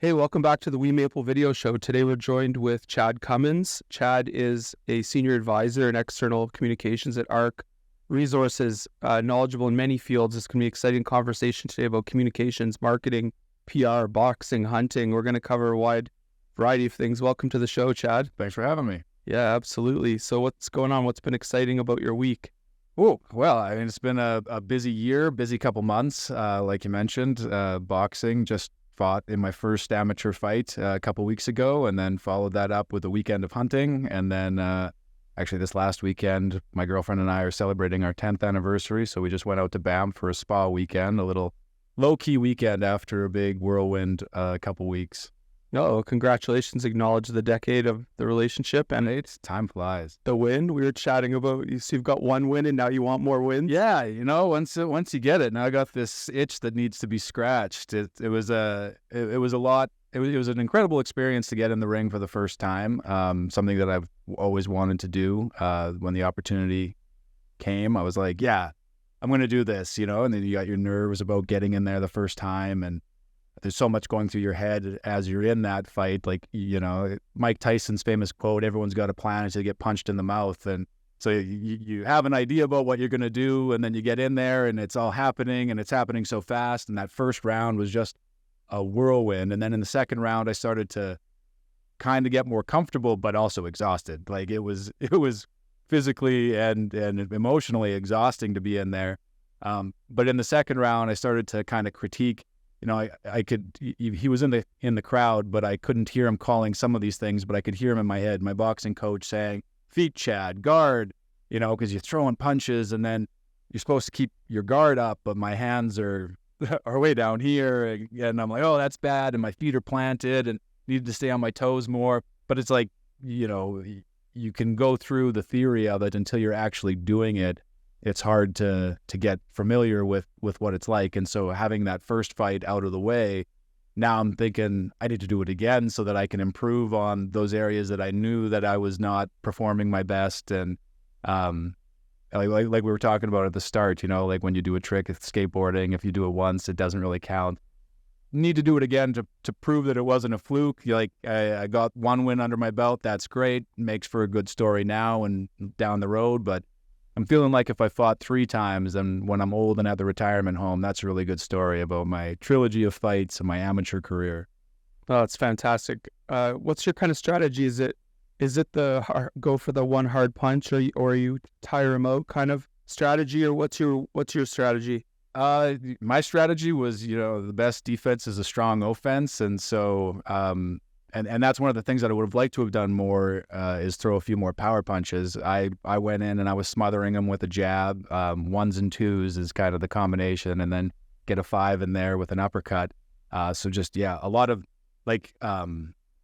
Hey, welcome back to the WeMaple Video Show. Today we're joined with Chad Cummins. Chad is a senior advisor in external communications at ARC Resources, knowledgeable in many fields. It's going to be an exciting conversation today about communications, marketing, PR, boxing, hunting. We're going to cover a wide variety of things. Welcome to the show, Chad. Thanks for having me. Yeah, absolutely. So what's going on? What's been exciting about your week? Oh, well, I mean, it's been a busy year, busy couple months. Like you mentioned, boxing, just fought in my first amateur fight a couple weeks ago, and then followed that up with a weekend of hunting. And then actually this last weekend, my girlfriend and I are celebrating our 10th anniversary. So we just went out to Banff for a spa weekend, a little low-key weekend after a big whirlwind couple weeks. No, congratulations. Acknowledge the decade of the relationship and Time flies. the win. We were chatting about, you see, you've got one win and now you want more wins. Yeah, once you get it, now I got this itch that needs to be scratched. It was a lot. It was an incredible experience to get in the ring for the first time. Something that I've always wanted to do. When the opportunity came, I was like, yeah, I'm going to do this. And then you got your nerves about getting in there the first time, and there's so much going through your head as you're in that fight. Like, Mike Tyson's famous quote, everyone's got a plan until you get punched in the mouth. And so you have an idea about what you're going to do, and then you get in there and it's all happening, and it's happening so fast. And that first round was just a whirlwind. And then in the second round, I started to kind of get more comfortable, but also exhausted. Like it was physically and emotionally exhausting to be in there. But in the second round, I started to kind of critique. He was in the crowd, but I couldn't hear him calling some of these things, but I could hear him in my head, my boxing coach saying, feet, Chad, guard, because you're throwing punches and then you're supposed to keep your guard up, but my hands are way down here. And I'm like, oh, that's bad. And my feet are planted and needed to stay on my toes more. But it's like, you can go through the theory of it until you're actually doing it. It's hard to get familiar with what it's like. And so having that first fight out of the way, now I'm thinking I need to do it again so that I can improve on those areas that I knew that I was not performing my best. And like we were talking about at the start, like when you do a trick at skateboarding, if you do it once, it doesn't really count. Need to do it again to prove that it wasn't a fluke. I got one win under my belt. That's great. Makes for a good story now and down the road. But I'm feeling like if I fought 3 times, and when I'm old and at the retirement home, that's a really good story about my trilogy of fights and my amateur career. Oh, it's fantastic. What's your kind of strategy? Is it the go for the one hard punch, or you tire him out kind of strategy, or what's your strategy? My strategy was, the best defense is a strong offense, and so and that's one of the things that I would have liked to have done more is throw a few more power punches. I went in and I was smothering them with a jab. 1s and 2s is kind of the combination, and then get a 5 in there with an uppercut. So just, a lot of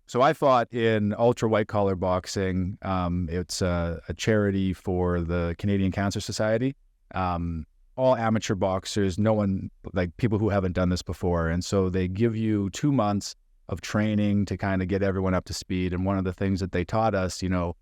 so I fought in ultra white collar boxing. It's a charity for the Canadian Cancer Society. All amateur boxers, no one, like people who haven't done this before. And so they give you 2 months of training to kind of get everyone up to speed. And one of the things that they taught us, 1s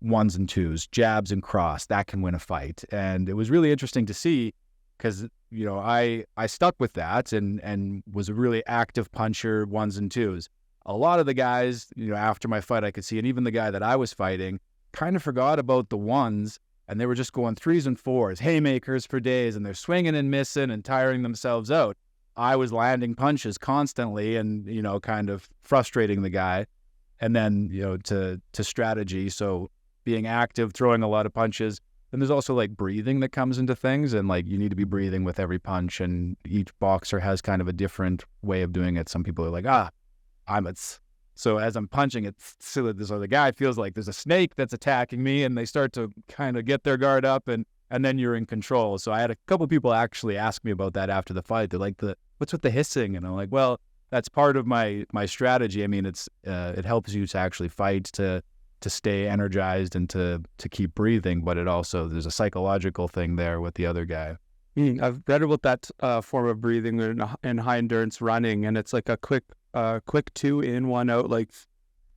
and 2s, jabs and cross, that can win a fight. And it was really interesting to see because, I stuck with that and was a really active puncher, 1s and 2s. A lot of the guys, after my fight, I could see, and even the guy that I was fighting kind of forgot about the 1s, and they were just going 3s and 4s, haymakers for days, and they're swinging and missing and tiring themselves out. I was landing punches constantly and, kind of frustrating the guy. And then, to strategy. So being active, throwing a lot of punches. And there's also like breathing that comes into things. And like you need to be breathing with every punch. And each boxer has kind of a different way of doing it. Some people are like, so as I'm punching, it's silly. So the guy feels like there's a snake that's attacking me, and they start to kind of get their guard up, and then you're in control. So I had a couple of people actually ask me about that after the fight. They're like, what's with the hissing? And I'm like, well, that's part of my strategy. I mean, it helps you to actually fight, to stay energized and to keep breathing, but there's a psychological thing there with the other guy. I've read about that form of breathing in high endurance running, and it's like a quick 2 in, 1 out. Like,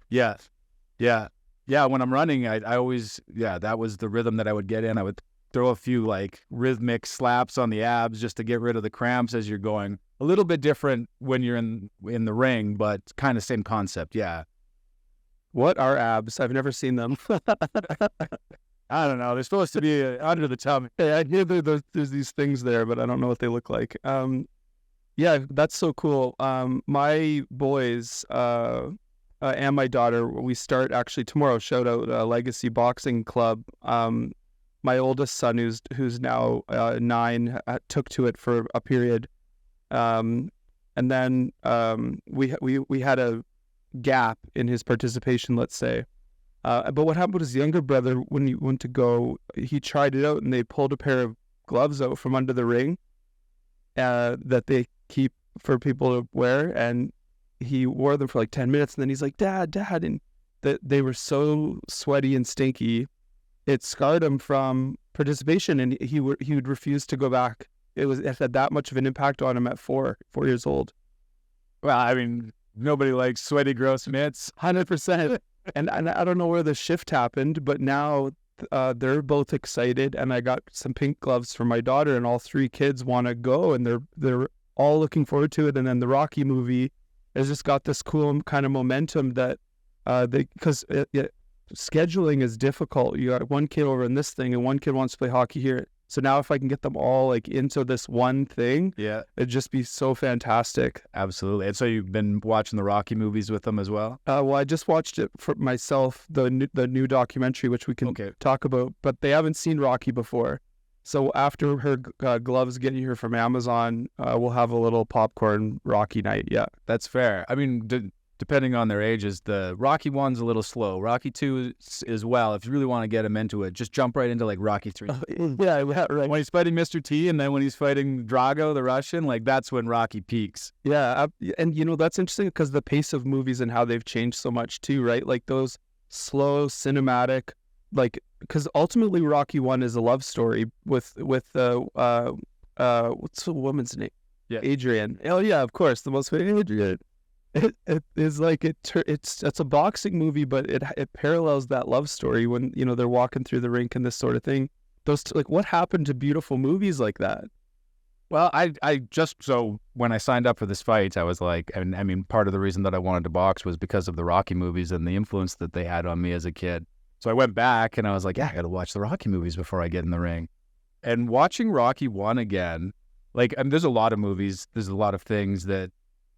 yeah. When I'm running, I always, that was the rhythm that I would get in. I would throw a few like rhythmic slaps on the abs just to get rid of the cramps as you're going. A little bit different when you're in the ring, but kind of same concept. Yeah. What are abs? I've never seen them. I don't know. They're supposed to be under the tummy. Yeah, I hear there's these things there, but I don't know what they look like. Yeah, that's so cool. My boys and my daughter, we start actually tomorrow. Shout out Legacy Boxing Club. My oldest son, who's now 9, took to it for a period, and then we had a gap in his participation, let's say. But what happened with his younger brother, when he went to go, he tried it out and they pulled a pair of gloves out from under the ring that they keep for people to wear, and he wore them for like 10 minutes, and then he's like, Dad, and they were so sweaty and stinky, it scarred him from participation, and he would refuse to go back. It had that much of an impact on him at 4 years old. Well, I mean, nobody likes sweaty, gross mitts. 100%. And I don't know where the shift happened, but now they're both excited, and I got some pink gloves for my daughter, and all 3 kids want to go, and they're all looking forward to it. And then the Rocky movie has just got this cool kind of momentum that because scheduling is difficult. You got one kid over in this thing, and one kid wants to play hockey here. So now if I can get them all like into this one thing, yeah, it'd just be so fantastic. Absolutely. And so you've been watching the Rocky movies with them as well? Well, I just watched it for myself, the new documentary, which we can talk about, but they haven't seen Rocky before. So after her gloves getting here from Amazon, we'll have a little popcorn Rocky night. Yeah, that's fair. I mean, depending on their ages, the Rocky 1's a little slow. Rocky 2 is well, if you really want to get them into it, just jump right into like Rocky 3. Yeah, right. When he's fighting Mr. T, and then when he's fighting Drago, the Russian, like that's when Rocky peaks. Yeah, and that's interesting because the pace of movies and how they've changed so much too, right? Like those slow cinematic, like, because ultimately Rocky 1 is a love story with what's the woman's name? Yeah, Adrian. Oh yeah, of course, the most famous Adrian. It is like it's a boxing movie, but it parallels that love story when they're walking through the rink and this sort of thing. Like, what happened to beautiful movies like that? Well, I just, so when I signed up for this fight, I was like, and I mean, part of the reason that I wanted to box was because of the Rocky movies and the influence that they had on me as a kid. So I went back and I was like, yeah, I got to watch the Rocky movies before I get in the ring. And watching Rocky 1 again, like, I mean, there's a lot of movies, there's a lot of things that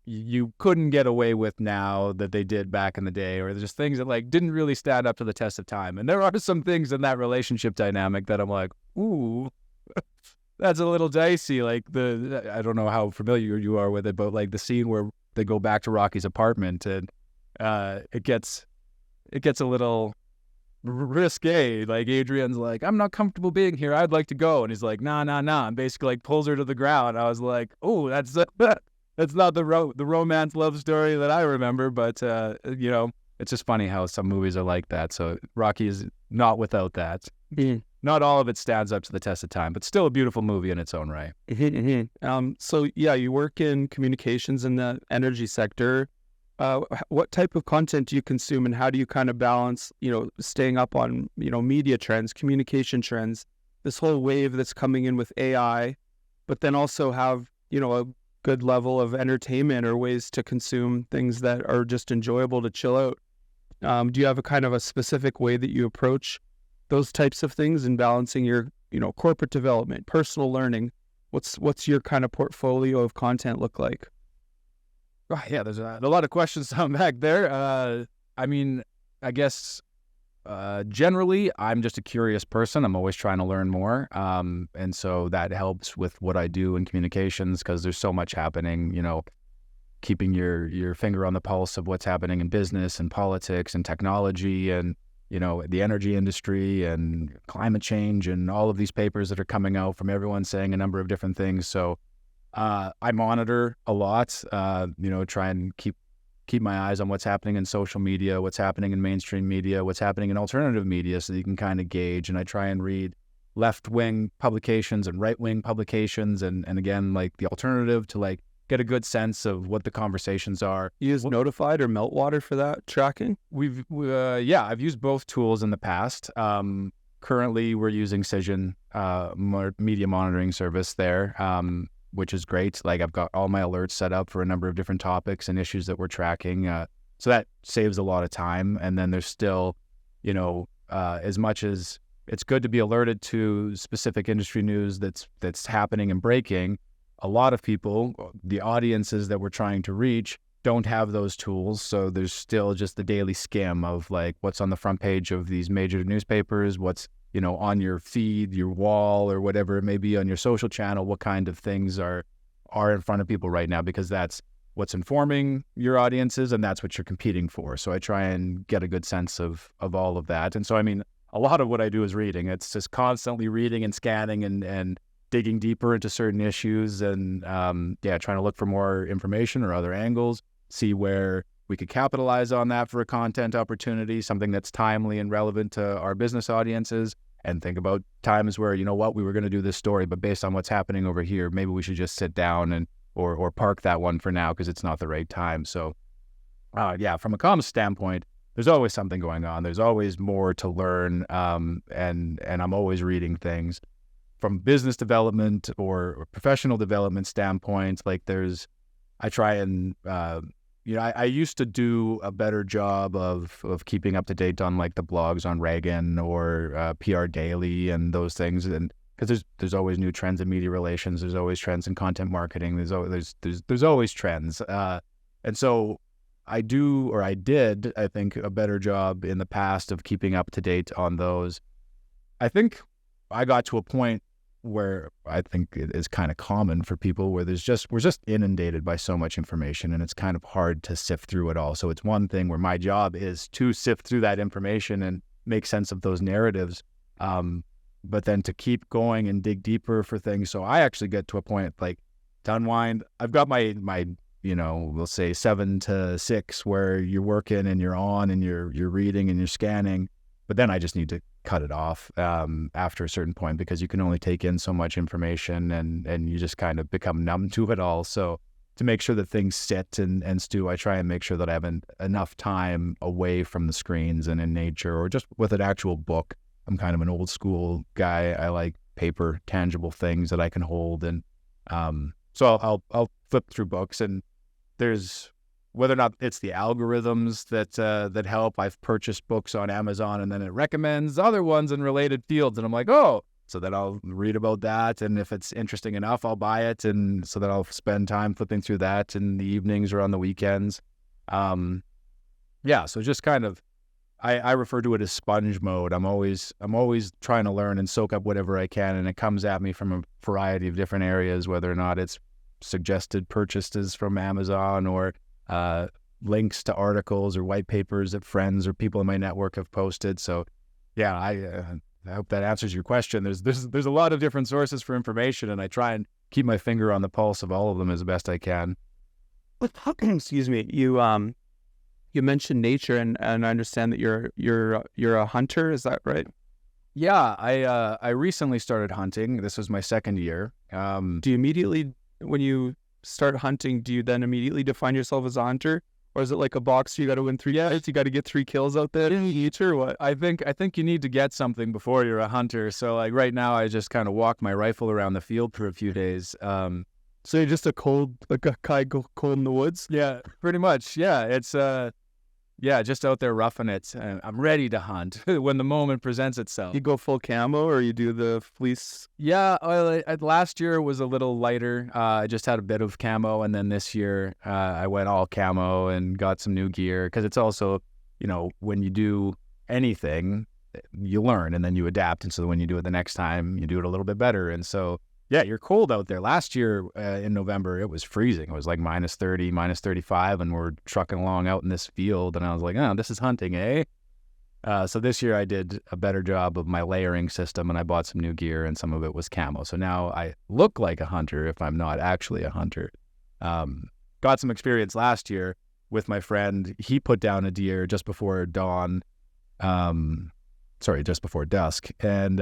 you couldn't get away with now that they did back in the day, or just things that like didn't really stand up to the test of time. And there are some things in that relationship dynamic that I'm like, ooh, that's a little dicey. Like I don't know how familiar you are with it, but like the scene where they go back to Rocky's apartment and it gets a little risque. Like Adrian's like, I'm not comfortable being here, I'd like to go, and he's like, nah, and basically like pulls her to the ground. I was like, oh, that's not the romance love story that I remember, but it's just funny how some movies are like that. So Rocky is not without that. Not all of it stands up to the test of time, but still a beautiful movie in its own right. So yeah, you work in communications in the energy sector. What type of content do you consume, and how do you kind of balance, staying up on, media trends, communication trends, this whole wave that's coming in with AI, but then also have, a good level of entertainment or ways to consume things that are just enjoyable to chill out? Do you have a kind of a specific way that you approach those types of things in balancing your, corporate development, personal learning? What's your kind of portfolio of content look like? Oh, yeah, there's a lot of questions down back there. I mean, I guess generally I'm just a curious person. I'm always trying to learn more. And so that helps with what I do in communications, because there's so much happening, keeping your finger on the pulse of what's happening in business and politics and technology and, the energy industry and climate change and all of these papers that are coming out from everyone saying a number of different things. So I monitor a lot, try and keep my eyes on what's happening in social media, what's happening in mainstream media, what's happening in alternative media, so that you can kind of gauge. And I try and read left-wing publications and right-wing publications, and again, like the alternative, to like get a good sense of what the conversations are. You use Notified or Meltwater for that tracking? I've used both tools in the past. currently we're using Cision, media monitoring service there, which is great. Like I've got all my alerts set up for a number of different topics and issues that we're tracking. So that saves a lot of time. And then there's still, as much as it's good to be alerted to specific industry news that's happening and breaking, a lot of people, the audiences that we're trying to reach, don't have those tools. So there's still just the daily skim of like what's on the front page of these major newspapers, what's, on your feed, your wall, or whatever it may be on your social channel, what kind of things are in front of people right now, because that's what's informing your audiences and that's what you're competing for. So I try and get a good sense of all of that. And so, a lot of what I do is reading. It's just constantly reading and scanning and digging deeper into certain issues and, trying to look for more information or other angles, see where we could capitalize on that for a content opportunity, something that's timely and relevant to our business audiences, and think about times where, we were going to do this story, but based on what's happening over here, maybe we should just sit down and or park that one for now because it's not the right time. So, from a comms standpoint, there's always something going on. There's always more to learn, and I'm always reading things. From business development or professional development standpoint, like I try and, I used to do a better job of keeping up to date on like the blogs on Reagan or PR Daily and those things. And because there's always new trends in media relations, there's always trends in content marketing, there's always trends. And so I did, I think, a better job in the past of keeping up to date on those. I think I got to a point where I think it is kind of common for people where we're just inundated by so much information and it's kind of hard to sift through it all. So it's one thing where my job is to sift through that information and make sense of those narratives. But then to keep going and dig deeper for things. So I actually get to a point like to unwind. I've got my we'll say 7 to 6 where you're working and you're on and you're reading and you're scanning. But then I just need to cut it off after a certain point because you can only take in so much information and you just kind of become numb to it all. So to make sure that things sit and stew, I try and make sure that I have enough time away from the screens and in nature or just with an actual book. I'm kind of an old school guy. I like paper, tangible things that I can hold. And so I'll flip through books, and there's whether or not it's the algorithms that help. I've purchased books on Amazon and then it recommends other ones in related fields. And I'm like, oh, so then I'll read about that. And if it's interesting enough, I'll buy it. And so then I'll spend time flipping through that in the evenings or on the weekends. So just kind of, I refer to it as sponge mode. I'm always trying to learn and soak up whatever I can. And it comes at me from a variety of different areas, whether or not it's suggested purchases from Amazon or links to articles or white papers that friends or people in my network have posted. So I hope that answers your question. There's a lot of different sources for information, and I try and keep my finger on the pulse of all of them as best I can. Excuse me. You mentioned nature, and I understand that you're a hunter. Is that right? Yeah, I recently started hunting. This was my second year. Do you immediately, when you start hunting, do you then immediately define yourself as a hunter, or is it like a boxer? You got to win 3 fights, you got to get 3 kills out there each, or what? I think you need to get something before you're a hunter. So like right now, I just kind of walk my rifle around the field for a few days. So you're just a guy cold in the woods? Yeah, pretty much. Yeah, it's just out there roughing it. I'm ready to hunt when the moment presents itself. You go full camo or you do the fleece? Yeah, last year was a little lighter. I just had a bit of camo, and then this year I went all camo and got some new gear because it's also, when you do anything, you learn and then you adapt. And so when you do it the next time, you do it a little bit better. And so, yeah, you're cold out there. Last year in November, it was freezing. It was like minus 30, minus 35, and we're trucking along out in this field. And I was like, oh, this is hunting, eh? So this year I did a better job of my layering system, and I bought some new gear, and some of it was camo. So now I look like a hunter if I'm not actually a hunter. Got some experience last year with my friend. He put down a deer just before dawn. Just before dusk, and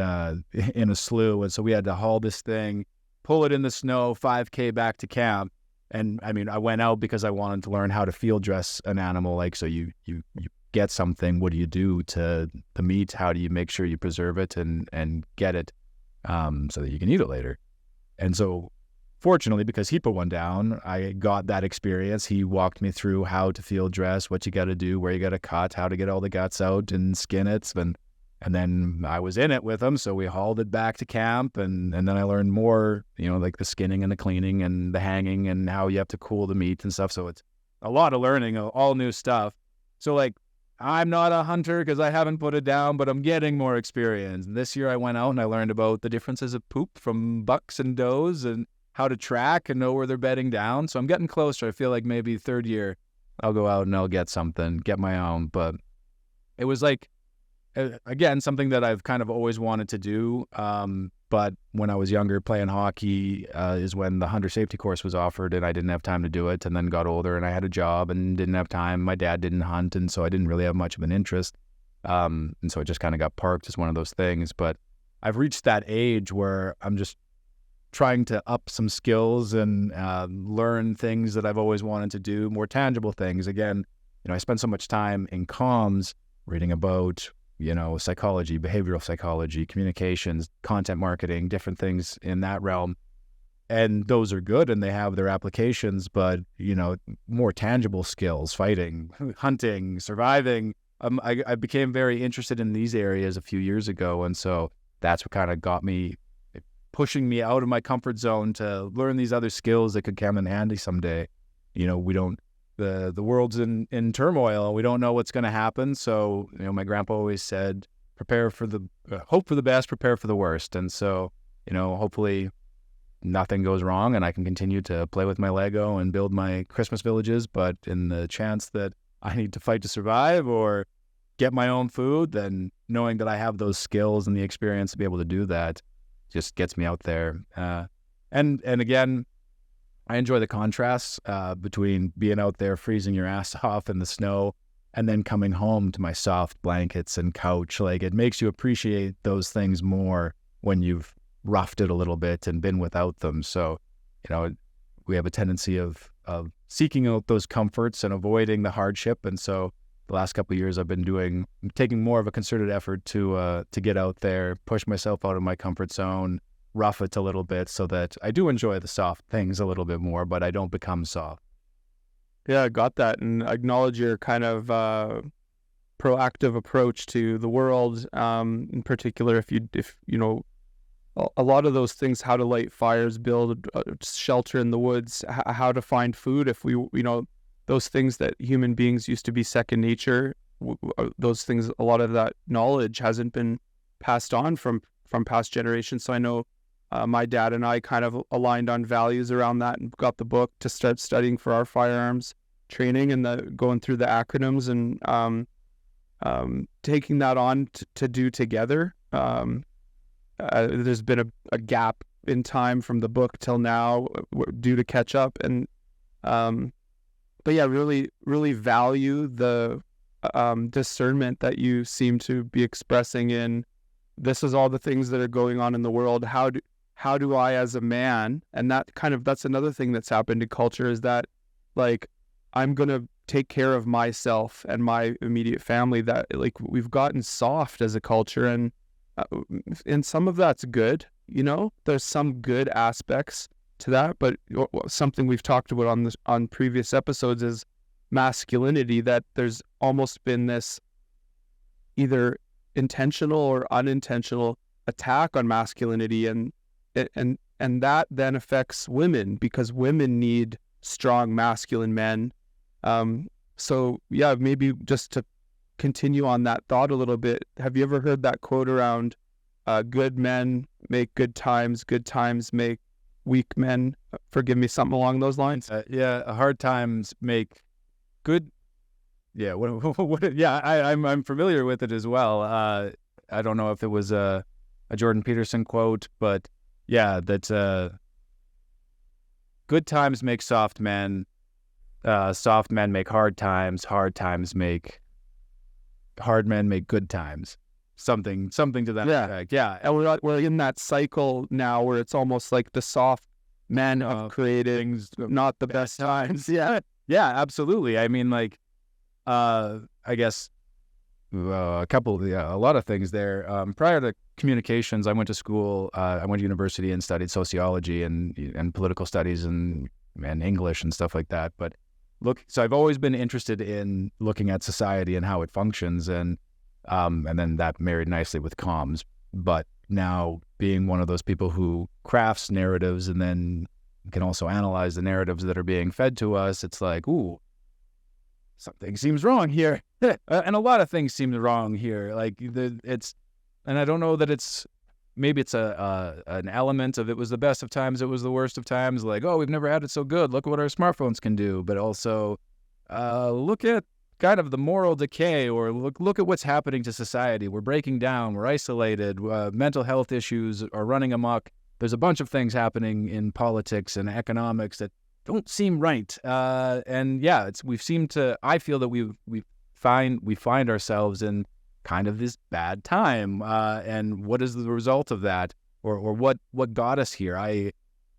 in a slough. And so we had to haul this thing, pull it in the snow, 5K back to camp. And I went out because I wanted to learn how to field dress an animal. Like, so you get something, what do you do to the meat? How do you make sure you preserve it and get it so that you can eat it later? And so fortunately, because he put one down, I got that experience. He walked me through how to field dress, what you got to do, where you got to cut, how to get all the guts out and skin it. And then I was in it with him. So we hauled it back to camp. And then I learned more, like the skinning and the cleaning and the hanging and how you have to cool the meat and stuff. So it's a lot of learning, all new stuff. So like, I'm not a hunter because I haven't put it down, but I'm getting more experience. And this year I went out and I learned about the differences of poop from bucks and does and how to track and know where they're bedding down. So I'm getting closer. I feel like maybe third year I'll go out and I'll get something, get my own. But it was like, again, something that I've kind of always wanted to do. But when I was younger, playing hockey is when the hunter safety course was offered, and I didn't have time to do it. And then got older, and I had a job and didn't have time. My dad didn't hunt, and so I didn't really have much of an interest. And so it just kind of got parked as one of those things. But I've reached that age where I'm just trying to up some skills and learn things that I've always wanted to do, more tangible things. Again, I spend so much time in comms reading about psychology, behavioral psychology, communications, content marketing, different things in that realm. And those are good and they have their applications, but, more tangible skills, fighting, hunting, surviving. I became very interested in these areas a few years ago. And so that's what kind of got me, pushing me out of my comfort zone to learn these other skills that could come in handy someday. The world's in turmoil. We don't know what's going to happen. So, my grandpa always said, hope for the best, prepare for the worst. And so, hopefully nothing goes wrong and I can continue to play with my Lego and build my Christmas villages. But in the chance that I need to fight to survive or get my own food, then knowing that I have those skills and the experience to be able to do that just gets me out there. And again, I enjoy the contrasts between being out there freezing your ass off in the snow and then coming home to my soft blankets and couch. Like, it makes you appreciate those things more when you've roughed it a little bit and been without them. So, we have a tendency of seeking out those comforts and avoiding the hardship. And so the last couple of years I've been taking more of a concerted effort to get out there, push myself out of my comfort zone, rough it a little bit so that I do enjoy the soft things a little bit more, but I don't become soft. Yeah, I got that, and acknowledge your kind of proactive approach to the world. In particular, if a lot of those things, how to light fires, build shelter in the woods, how to find food. If those things that human beings used to be second nature, those things, a lot of that knowledge hasn't been passed on from past generations. So I know my dad and I kind of aligned on values around that and got the book to start studying for our firearms training and going through the acronyms and taking that on to do together. There's been a gap in time from the book till now due to catch up. And but yeah, really, really value the discernment that you seem to be expressing in this is all the things that are going on in the world. How do I as a man, and that's another thing that's happened in culture is that like I'm going to take care of myself and my immediate family, that like we've gotten soft as a culture and some of that's good, there's some good aspects to that, but something we've talked about on previous episodes is masculinity, that there's almost been this either intentional or unintentional attack on masculinity, and that then affects women because women need strong masculine men. So yeah, maybe just to continue on that thought a little bit, have you ever heard that quote around good men make good times make weak men? Forgive me, something along those lines. Hard times make good. Yeah, I'm familiar with it as well. I don't know if it was a Jordan Peterson quote, but yeah, that good times make soft men make hard times make hard men make good times. Something to that effect. Yeah, and we're in that cycle now where it's almost like the soft men have created things, not the best times. Yeah, absolutely. I mean, like, I guess a lot of things there. Prior to communications, I went to school. I went to university and studied sociology and political studies and English and stuff like that. But so I've always been interested in looking at society and how it functions, and then that married nicely with comms. But now being one of those people who crafts narratives and then can also analyze the narratives that are being fed to us, it's like, ooh, something seems wrong here. And a lot of things seem wrong here. Like and I don't know that maybe it's an element of it was the best of times, it was the worst of times. Like, oh, we've never had it so good. Look at what our smartphones can do. But also, look at kind of the moral decay, or look at what's happening to society. We're breaking down. We're isolated. Mental health issues are running amok. There's a bunch of things happening in politics and economics that don't seem right. And yeah, I feel that we find ourselves in kind of this bad time. And what is the result of that? Or what got us here?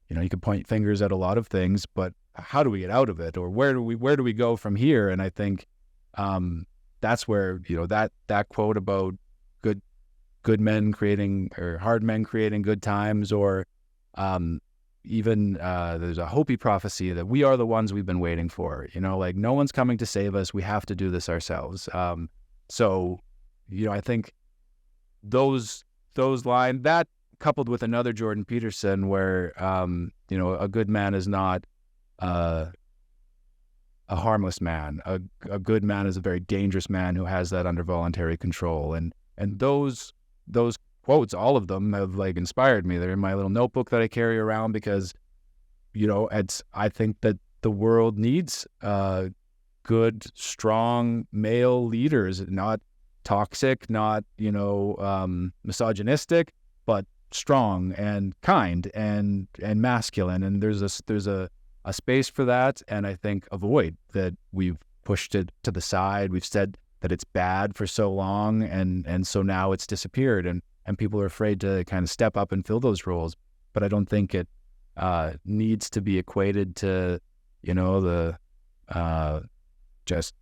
You can point fingers at a lot of things, but how do we get out of it? Or where do we go from here? And I think that's where, that quote about good men creating, or hard men creating good times, or even there's a Hopi prophecy that we are the ones we've been waiting for. Like, no one's coming to save us. We have to do this ourselves. So, I think those lines, that coupled with another Jordan Peterson, where a good man is not a harmless man. A good man is a very dangerous man who has that under voluntary control. And those quotes, all of them, have like inspired me. They're in my little notebook that I carry around because, I think that the world needs good, strong male leaders, not toxic, not misogynistic, but strong and kind and masculine. And there's a space for that, and I think a void that we've pushed it to the side. We've said that it's bad for so long, and so now it's disappeared, and people are afraid to kind of step up and fill those roles. But I don't think it needs to be equated to the just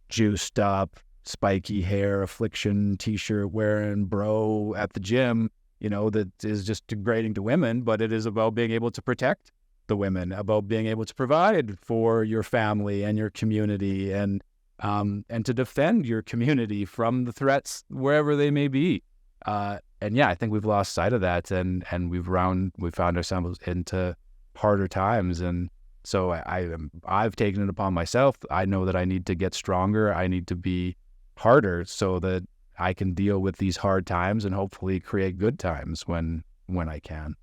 juiced up, spiky hair, affliction t-shirt wearing bro at the gym, that is just degrading to women. But it is about being able to protect the women, about being able to provide for your family and your community, and to defend your community from the threats wherever they may be. And yeah, I think we've lost sight of that, and we found ourselves into harder times. And so I've taken it upon myself. I know that I need to get stronger. I need to be harder so that I can deal with these hard times and hopefully create good times when I can.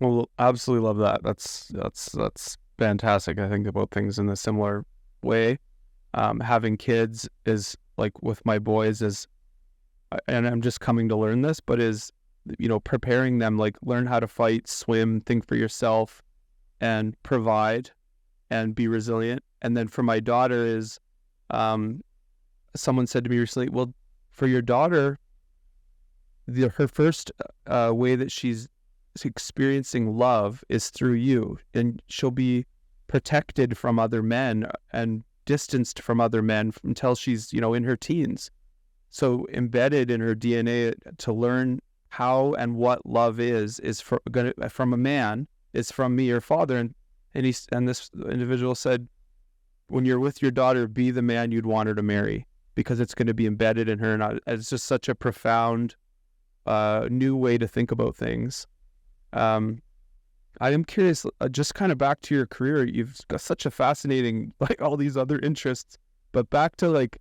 Well, absolutely love that. That's fantastic. I think about things in a similar way. Having kids is like with my boys and I'm just coming to learn this, but is, preparing them, like, learn how to fight, swim, think for yourself, and provide and be resilient. And then for my daughter is, someone said to me recently, well, for your daughter, her first way that she's experiencing love is through you, and she'll be protected from other men and distanced from other men until she's, in her teens. So embedded in her DNA to learn how and what love is from a man, is from me, your father. And this individual said, when you're with your daughter, be the man you'd want her to marry, because it's going to be embedded in her. And it's just such a profound new way to think about things. I am curious, just kind of back to your career. You've got such a fascinating, like, all these other interests, but back to like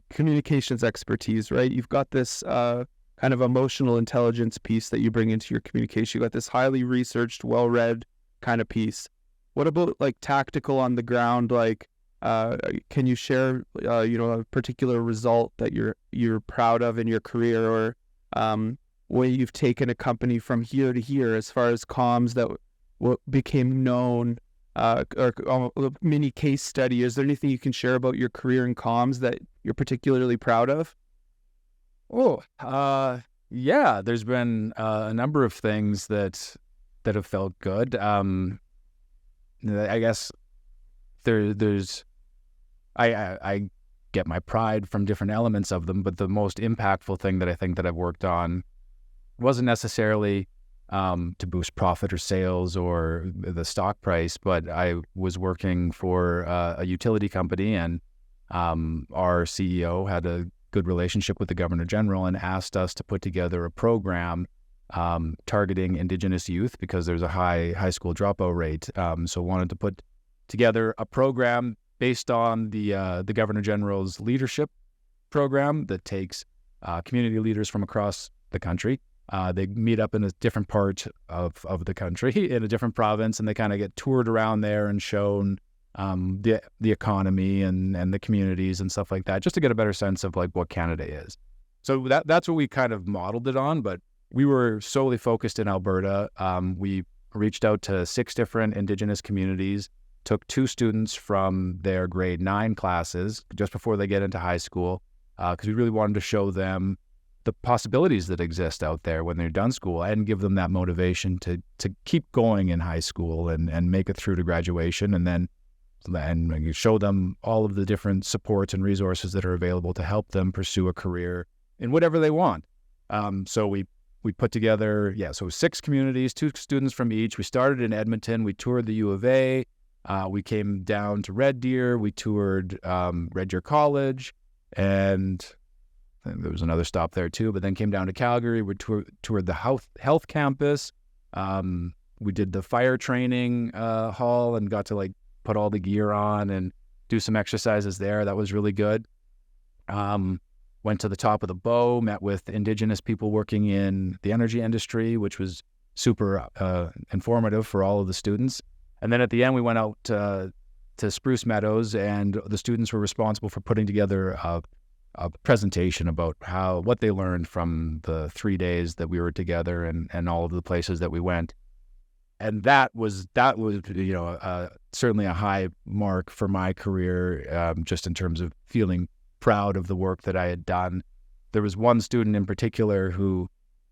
communications expertise, right? You've got this kind of emotional intelligence piece that you bring into your communication. You got this highly researched, well-read kind of piece. What about like tactical on the ground? Like, can you share, a particular result that you're proud of in your career, or way you've taken a company from here to here as far as comms that became known, or a mini case study? Is there anything you can share about your career in comms that you're particularly proud of? Yeah, there's been a number of things that have felt good. I guess there's I get my pride from different elements of them. But the most impactful thing that I think that I've worked on wasn't necessarily to boost profit or sales or the stock price, but I was working for a utility company, and our CEO had a good relationship with the Governor General and asked us to put together a program targeting Indigenous youth because there's a high school dropout rate. So wanted to put together a program based on the Governor General's leadership program that takes community leaders from across the country. They meet up in a different part of the country, in a different province, and they kind of get toured around there and shown the economy and the communities and stuff like that, just to get a better sense of like what Canada is. So that's what we kind of modeled it on, but we were solely focused in Alberta. We reached out to 6 different Indigenous communities, took 2 students from their grade 9 classes just before they get into high school, because we really wanted to show them the possibilities that exist out there when they're done school and give them that motivation to keep going in high school and make it through to graduation, and show them all of the different supports and resources that are available to help them pursue a career in whatever they want. So we put together, so 6 communities, 2 students from each. We started in Edmonton. We toured the U of A. We came down to Red Deer. We toured Red Deer College, and there was another stop there too, but then came down to Calgary. We toured the health campus. We did the fire training hall and got to like put all the gear on and do some exercises there. That was really good. Went to the top of the Bow, met with Indigenous people working in the energy industry, which was super informative for all of the students. And then at the end, we went out to Spruce Meadows, and the students were responsible for putting together a presentation about what they learned from the 3 days that we were together and all of the places that we went. And that was certainly a high mark for my career, just in terms of feeling proud of the work that I had done. There was one student in particular who,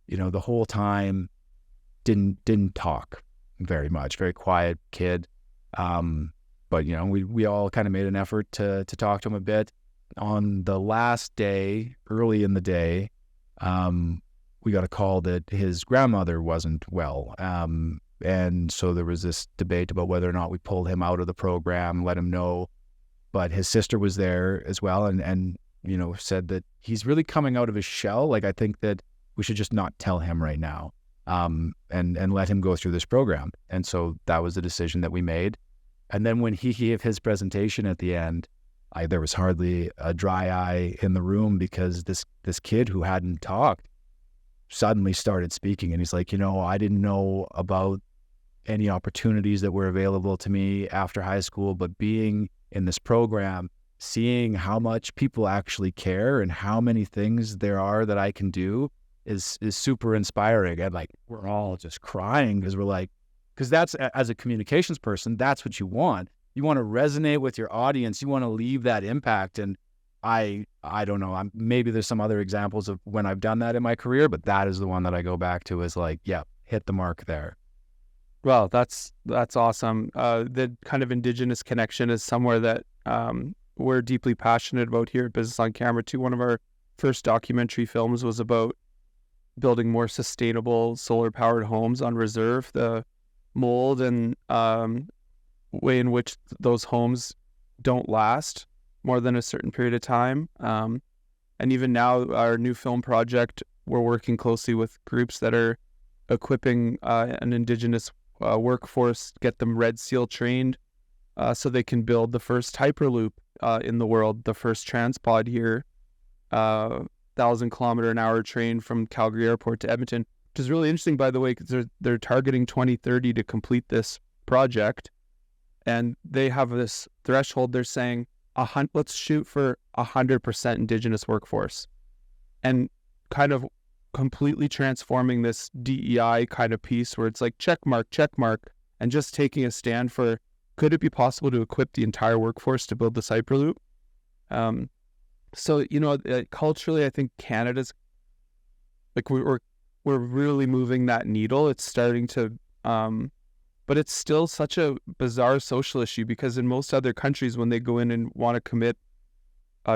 the whole time didn't talk very much, very quiet kid. But we all kind of made an effort to talk to him a bit. On the last day, early in the day, we got a call that his grandmother wasn't well. And so there was this debate about whether or not we pulled him out of the program, let him know. But his sister was there as well, and said that he's really coming out of his shell. Like, I think that we should just not tell him right now, and let him go through this program. And so that was the decision that we made. And then when he gave his presentation at the end, there was hardly a dry eye in the room, because this kid who hadn't talked suddenly started speaking. And he's like, I didn't know about any opportunities that were available to me after high school, but being in this program, seeing how much people actually care and how many things there are that I can do is super inspiring. And like, we're all just crying because that's, as a communications person, that's what you want. You want to resonate with your audience. You want to leave that impact. And I don't know, maybe there's some other examples of when I've done that in my career, but that is the one that I go back to as like, hit the mark there. Well, that's awesome. The kind of Indigenous connection is somewhere that we're deeply passionate about here at Business on Camera too. One of our first documentary films was about building more sustainable solar-powered homes on reserve. The mold and way in which those homes don't last more than a certain period of time. And even now, our new film project, we're working closely with groups that are equipping an Indigenous workforce, get them Red Seal trained, so they can build the first Hyperloop in the world, the first transpod here, 1,000-kilometer-an-hour train from Calgary Airport to Edmonton, which is really interesting, by the way, because they're targeting 2030 to complete this project, and they have this threshold. They're saying, let's shoot for 100% Indigenous workforce, and kind of completely transforming this DEI kind of piece where it's like check mark, and just taking a stand for, could it be possible to equip the entire workforce to build this Hyperloop? So, culturally, I think Canada's, like, we're really moving that needle. It's starting to, but it's still such a bizarre social issue, because in most other countries, when they go in and want to commit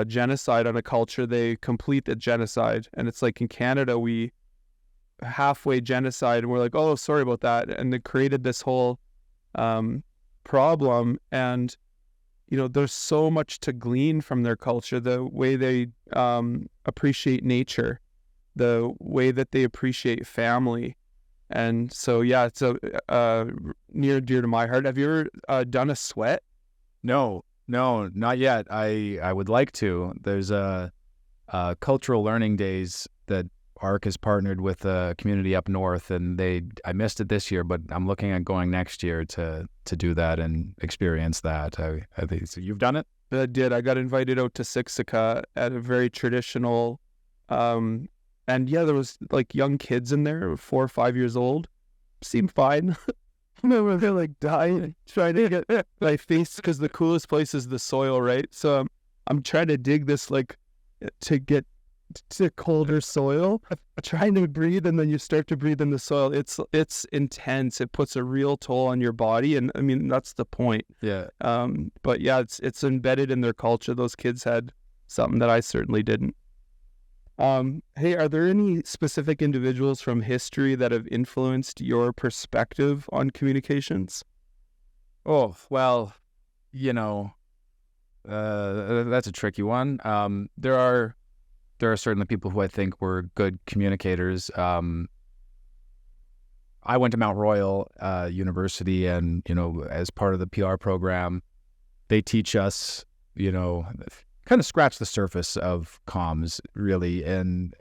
genocide on a culture, they complete the genocide. And it's like in Canada, we halfway genocide and we're like, oh, sorry about that. And it created this whole problem. And, there's so much to glean from their culture, the way they appreciate nature, the way that they appreciate family. And so, yeah, it's near and dear to my heart. Have you ever done a sweat? No, not yet. I would like to. There's a cultural learning days that ARC has partnered with a community up north, and I missed it this year, but I'm looking at going next year to do that and experience that. I think so. You've done it? I did. I got invited out to Siksika at a very traditional, and yeah, there was like young kids in there, 4 or 5 years old. Seemed fine. They're like dying, trying to get my face, because the coolest place is the soil, right? So I'm trying to dig this like to get to colder soil, trying to breathe, and then you start to breathe in the soil. It's intense. It puts a real toll on your body, and I mean that's the point. Yeah. But yeah, it's embedded in their culture. Those kids had something that I certainly didn't. Hey, are there any specific individuals from history that have influenced your perspective on communications? Oh, well, that's a tricky one. There are certainly people who I think were good communicators. I went to Mount Royal University, and, as part of the PR program, they teach us, kind of scratch the surface of comms, really. And,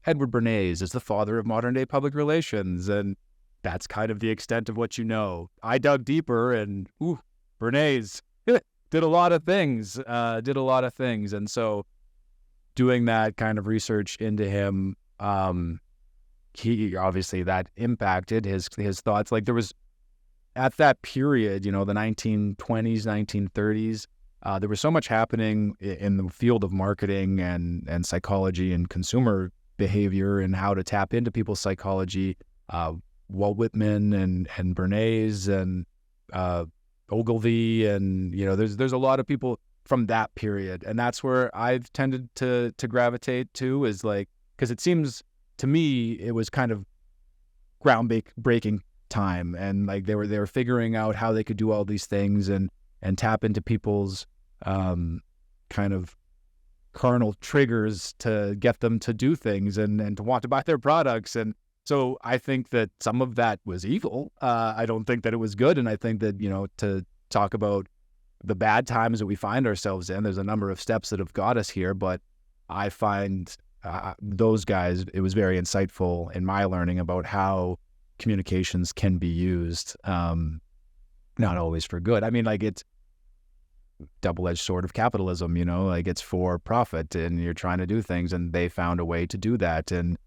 Edward Bernays is the father of modern day public relations. And that's kind of the extent of what you know. I dug deeper, and Bernays did a lot of things. And so doing that kind of research into him, he obviously that impacted his thoughts. Like there was at that period, the 1920s, 1930s, there was so much happening in the field of marketing and psychology and consumer behavior and how to tap into people's psychology. Walt Whitman and Bernays and Ogilvy, and there's a lot of people from that period, and that's where I've tended to gravitate to, is like, because it seems to me it was kind of groundbreaking time, and like they were figuring out how they could do all these things and tap into people's kind of carnal triggers to get them to do things and to want to buy their products. And so I think that some of that was evil. I don't think that it was good, and I think that to talk about the bad times that we find ourselves in, there's a number of steps that have got us here, but I find those guys, it was very insightful in my learning about how communications can be used, not always for good. I mean, like, it's double-edged sword of capitalism, like it's for profit and you're trying to do things, and they found a way to do that. And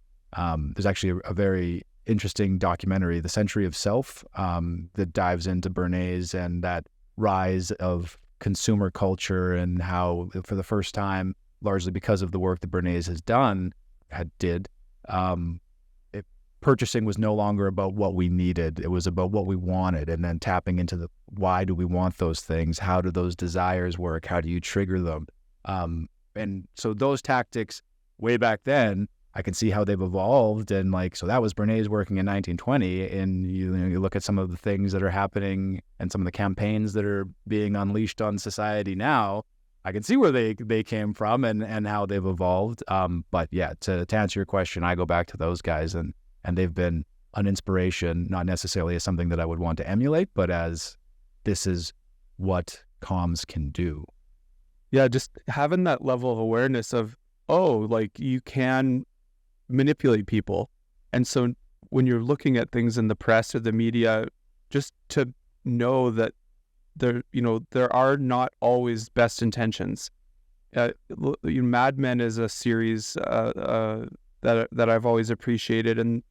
there's actually a very interesting documentary, The Century of Self, that dives into Bernays and that rise of consumer culture, and how for the first time, largely because of the work that Bernays did, purchasing was no longer about what we needed. It was about what we wanted, and then tapping into the why do we want those things? How do those desires work? How do you trigger them? And so those tactics way back then, I can see how they've evolved. And like, so that was Bernays working in 1920. And you look at some of the things that are happening and some of the campaigns that are being unleashed on society now, I can see where they came from and how they've evolved. But yeah, to answer your question, I go back to those guys, and they've been an inspiration, not necessarily as something that I would want to emulate, but as this is what comms can do. Yeah, just having that level of awareness of, like you can manipulate people. And so when you're looking at things in the press or the media, just to know that there are not always best intentions. Mad Men is a series that I've always appreciated, and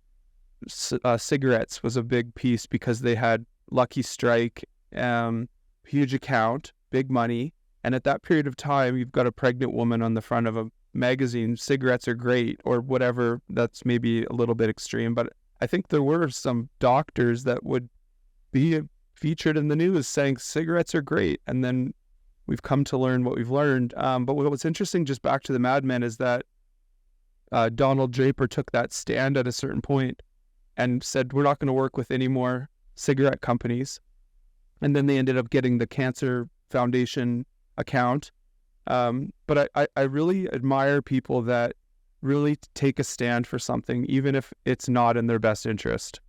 cigarettes was a big piece because they had Lucky Strike, huge account, big money, and at that period of time, you've got a pregnant woman on the front of a magazine. Cigarettes are great, or whatever. That's maybe a little bit extreme, but I think there were some doctors that would be featured in the news saying cigarettes are great, and then we've come to learn what we've learned. But what's interesting, just back to the Mad Men, is that Donald Draper took that stand at a certain point and said, we're not going to work with any more cigarette companies. And then they ended up getting the Cancer Foundation account. But I really admire people that really take a stand for something, even if it's not in their best interest.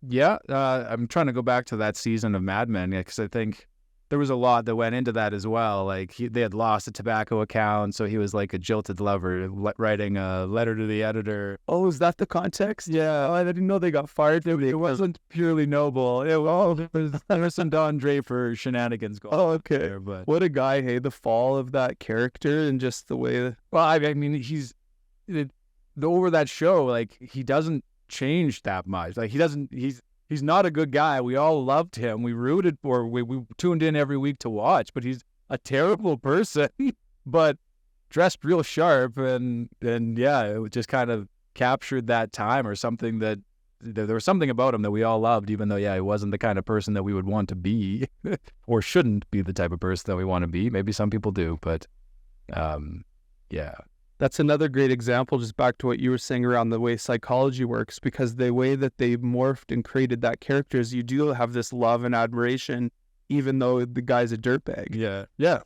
Yeah, I'm trying to go back to that season of Mad Men because I think there was a lot that went into that as well. Like they had lost a tobacco account, so he was like a jilted lover writing a letter to the editor. Oh, is that the context? Yeah, I didn't know they got fired. It wasn't purely noble. There was some Don Draper shenanigans going on. Oh, okay. There, but what a guy, hey, the fall of that character and just the way. Well, I mean, over that show, like he doesn't change that much. Like he's not a good guy. We all loved him. We rooted for. We tuned in every week to watch. But he's a terrible person. But dressed real sharp, and yeah, it just kind of captured that time or something that there was something about him that we all loved, even though he wasn't the kind of person that we would want to be, or shouldn't be the type of person that we want to be. Maybe some people do, but yeah. That's another great example, just back to what you were saying around the way psychology works, because the way that they've morphed and created that character is you do have this love and admiration, even though the guy's a dirtbag. Yeah.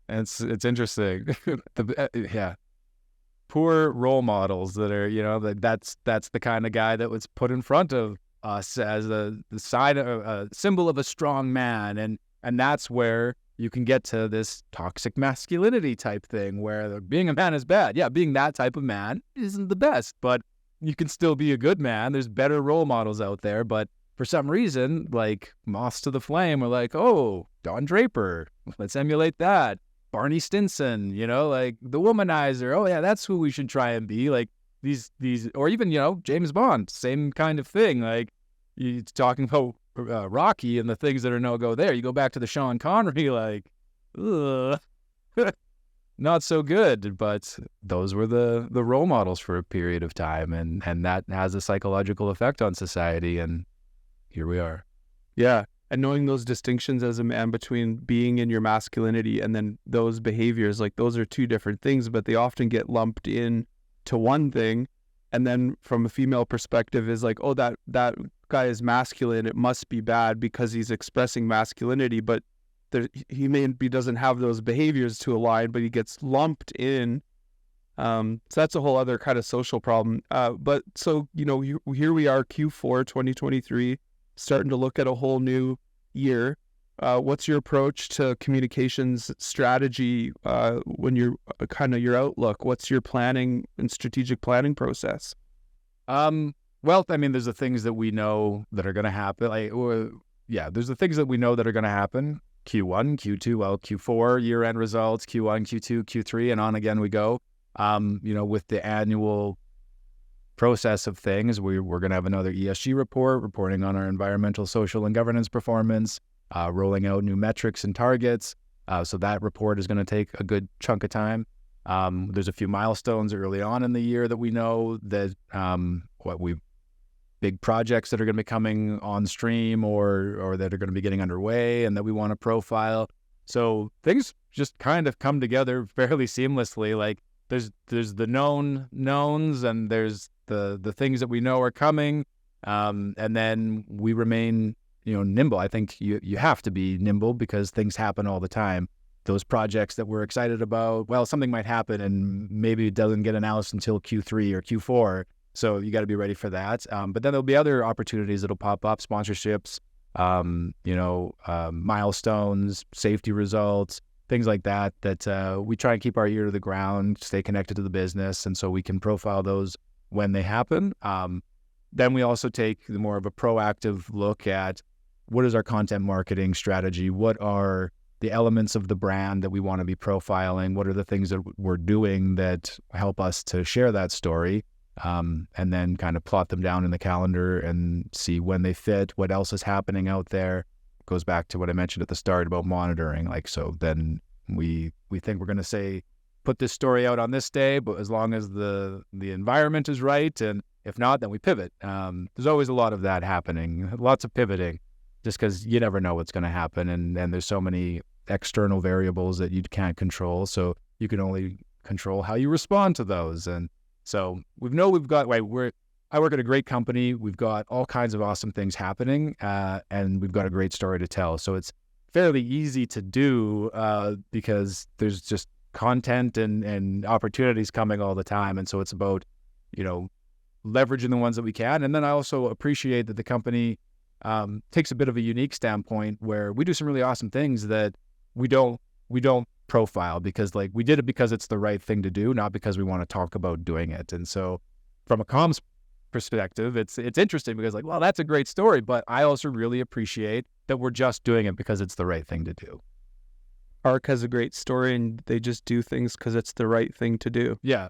And it's interesting. Poor role models that are, that's the kind of guy that was put in front of us as the sign of a symbol of a strong man. And that's where you can get to this toxic masculinity type thing where being a man is bad. Yeah, being that type of man isn't the best, but you can still be a good man. There's better role models out there, but for some reason, like moths to the flame, we're like, oh, Don Draper, let's emulate that. Barney Stinson, like the womanizer. Oh yeah, that's who we should try and be. Like these, or even, James Bond, same kind of thing. Like you're talking about Rocky and the things that are no-go there. You go back to the Sean Connery, like, not so good, but those were the role models for a period of time, and that has a psychological effect on society, and here we are. Yeah, and knowing those distinctions as a man between being in your masculinity and then those behaviors, like those are two different things, but they often get lumped in to one thing, and then from a female perspective is like, oh, that guy is masculine, it must be bad because he's expressing masculinity, but he maybe doesn't have those behaviors to align, but he gets lumped in. So that's a whole other kind of social problem. But so, here we are, Q4 2023, starting to look at a whole new year. What's your approach to communications strategy when you're kind of your outlook? What's your planning and strategic planning process? Well, I mean, there's the things that we know that are going to happen. There's the things that we know that are going to happen. Q1, Q2, Q4, year-end results, Q1, Q2, Q3, and on again we go. With the annual process of things, we're going to have another ESG report, reporting on our environmental, social, and governance performance, rolling out new metrics and targets. So that report is going to take a good chunk of time. There's a few milestones early on in the year that we know that big projects that are going to be coming on stream or that are going to be getting underway and that we want to profile. So things just kind of come together fairly seamlessly. Like there's the knowns and there's the things that we know are coming. And then we remain, nimble. I think you have to be nimble because things happen all the time. Those projects that we're excited about, well, something might happen and maybe it doesn't get announced until Q3 or Q4. So you got to be ready for that. But then there'll be other opportunities that'll pop up, sponsorships, milestones, safety results, things like that we try and keep our ear to the ground, stay connected to the business. And so we can profile those when they happen. Then we also take more of a proactive look at what is our content marketing strategy? What are the elements of the brand that we want to be profiling? What are the things that we're doing that help us to share that story? And then kind of plot them down in the calendar and see when they fit, what else is happening out there. Goes back to what I mentioned at the start about monitoring. Like, so then we think we're going to say, put this story out on this day, but as long as the environment is right, and if not, then we pivot. There's always a lot of that happening, lots of pivoting. just because you never know what's going to happen. And there's so many external variables that you can't control. So you can only control how you respond to those. And so I work at a great company. We've got all kinds of awesome things happening, and we've got a great story to tell. So it's fairly easy to do because there's just content and opportunities coming all the time. And so it's about, leveraging the ones that we can. And then I also appreciate that the company takes a bit of a unique standpoint where we do some really awesome things that we don't profile, because we did it because it's the right thing to do, not because we want to talk about doing it. And so from a comms perspective, it's interesting because well, that's a great story, but I also really appreciate that we're just doing it because it's the right thing to do. ARC has a great story, and they just do things because it's the right thing to do. Yeah.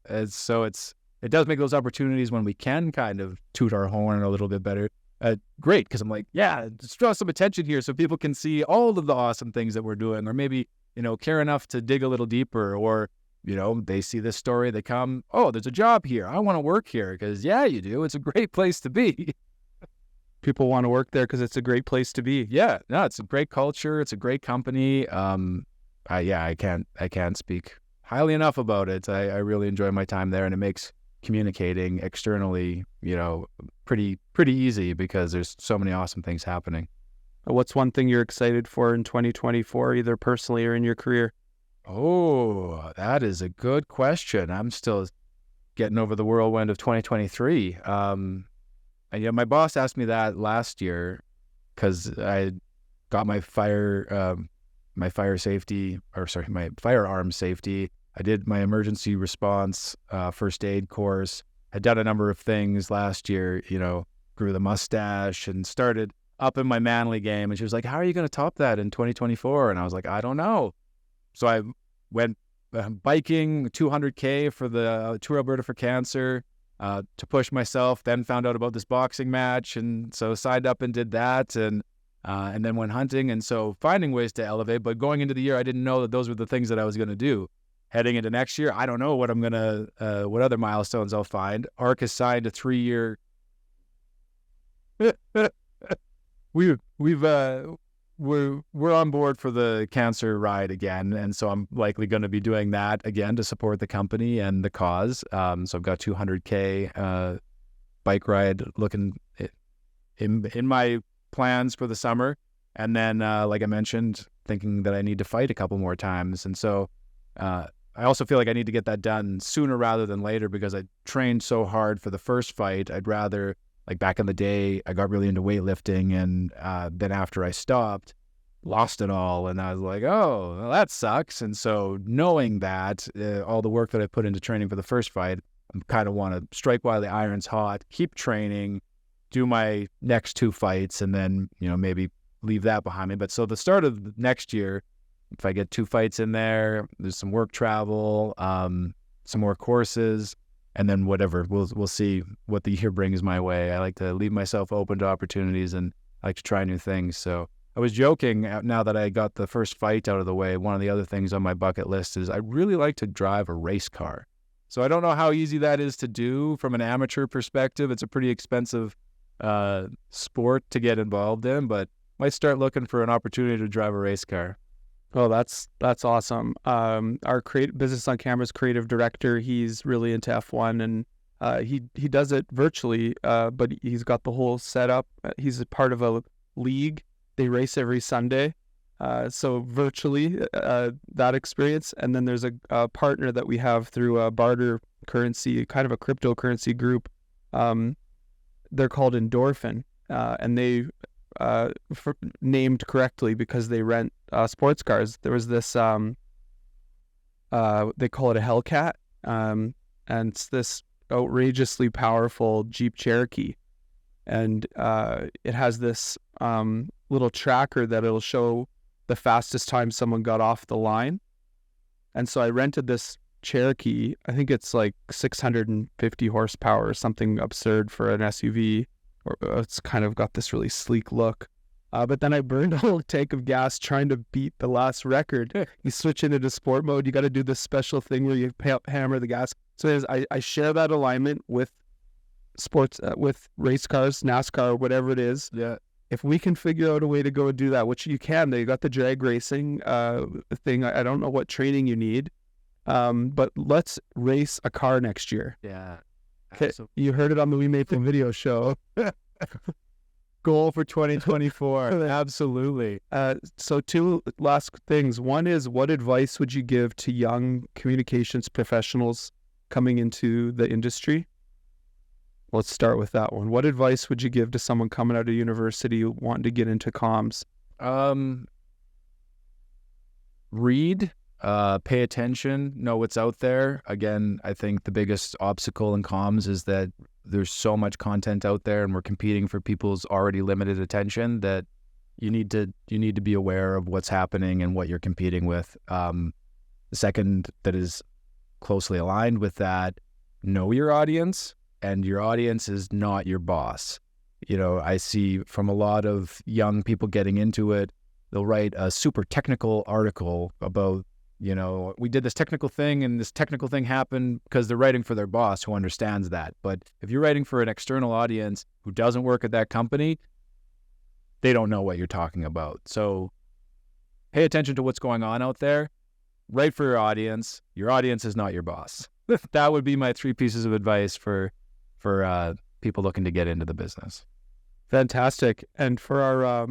And so it does make those opportunities when we can kind of toot our horn a little bit better. Great, because I'm just draw some attention here so people can see all of the awesome things that we're doing, or maybe, care enough to dig a little deeper, or, they see this story, they come, oh, there's a job here. I want to work here because, yeah, you do. It's a great place to be. People want to work there because it's a great place to be. Yeah, no, it's a great culture. It's a great company. I can't speak highly enough about it. I really enjoy my time there, and it makes communicating externally, pretty easy because there's so many awesome things happening. What's one thing you're excited for in 2024, either personally or in your career? Oh, that is a good question. I'm still getting over the whirlwind of 2023. And my boss asked me that last year because I got my firearm safety. I did my emergency response first aid course. Had done a number of things last year, grew the mustache and started up in my manly game. And she was like, how are you going to top that in 2024? And I was like, I don't know. So I went biking 200K for the Tour Alberta for Cancer to push myself, then found out about this boxing match. And so signed up and did that. And then went hunting. And so finding ways to elevate. But going into the year, I didn't know that those were the things that I was going to do. Heading into next year, I don't know what I'm gonna, what other milestones I'll find. ARC has signed a 3-year. We're on board for the cancer ride again, and so I'm likely going to be doing that again to support the company and the cause. So I've got 200K bike ride looking in my plans for the summer, and then like I mentioned, thinking that I need to fight a couple more times, and so. I also feel like I need to get that done sooner rather than later because I trained so hard for the first fight. I'd rather, back in the day, I got really into weightlifting, and then after I stopped, lost it all. And I was like, oh, well, that sucks. And so knowing that, all the work that I put into training for the first fight, I kind of want to strike while the iron's hot, keep training, do my next 2 fights, and then, maybe leave that behind me. But so the start of next year, if I get 2 fights in there's some work travel, some more courses, and then whatever. We'll see what the year brings my way. I like to leave myself open to opportunities, and I like to try new things. So I was joking, now that I got the first fight out of the way, one of the other things on my bucket list is I really like to drive a race car. So I don't know how easy that is to do from an amateur perspective. It's a pretty expensive sport to get involved in, but might start looking for an opportunity to drive a race car. Oh, that's awesome. Our Business on Camera's creative director, he's really into F1, and he does it virtually, but he's got the whole setup. He's a part of a league. They race every Sunday, so virtually that experience. And then there's a partner that we have through a barter currency, kind of a cryptocurrency group. They're called Endorphin, and they named correctly because they rent sports cars. There was this they call it a Hellcat, and it's this outrageously powerful Jeep Cherokee, and it has this little tracker that it'll show the fastest time someone got off the line. And so I rented this Cherokee. I think it's 650 horsepower or something absurd for an SUV. It's kind of got this really sleek look. But then I burned a whole tank of gas trying to beat the last record. You switch into sport mode, you got to do this special thing where you hammer the gas. So I share that alignment with sports, with race cars, NASCAR, whatever it is. Yeah. if we can figure out a way to go do that, which you can, they got the drag racing thing. I don't know what training you need, but let's race a car next year. Yeah. Okay, you heard it on the WeMaple Video Show. Goal for 2024. Absolutely. So 2 last things. One is, what advice would you give to young communications professionals coming into the industry? Let's start with that one. What advice would you give to someone coming out of university wanting to get into comms? Read, pay attention, know what's out there. Again, I think the biggest obstacle in comms is that there's so much content out there, and we're competing for people's already limited attention, that you need to be aware of what's happening and what you're competing with. The second that is closely aligned with that, know your audience, and your audience is not your boss. You know, I see from a lot of young people getting into it, they'll write a super technical article about, you know, we did this technical thing and this technical thing happened, because they're writing for their boss who understands that. But if you're writing for an external audience who doesn't work at that company, they don't know what you're talking about. So pay attention to what's going on out there. Write for your audience. Your audience is not your boss. That would be my 3 pieces of advice for people looking to get into the business. Fantastic. And for our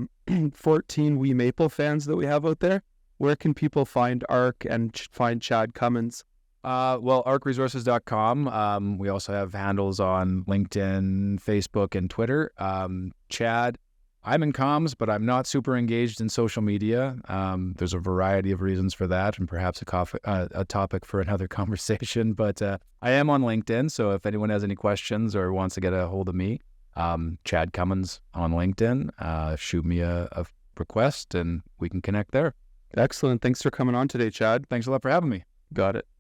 14 WeMaple fans that we have out there, where can people find ARC and find Chad Cummins? Well, arcresources.com. We also have handles on LinkedIn, Facebook, and Twitter. Chad, I'm in comms, but I'm not super engaged in social media. There's a variety of reasons for that, and perhaps a topic for another conversation. But I am on LinkedIn, so if anyone has any questions or wants to get a hold of me, Chad Cummins on LinkedIn, shoot me a request, and we can connect there. Excellent. Thanks for coming on today, Chad. Thanks a lot for having me. Got it.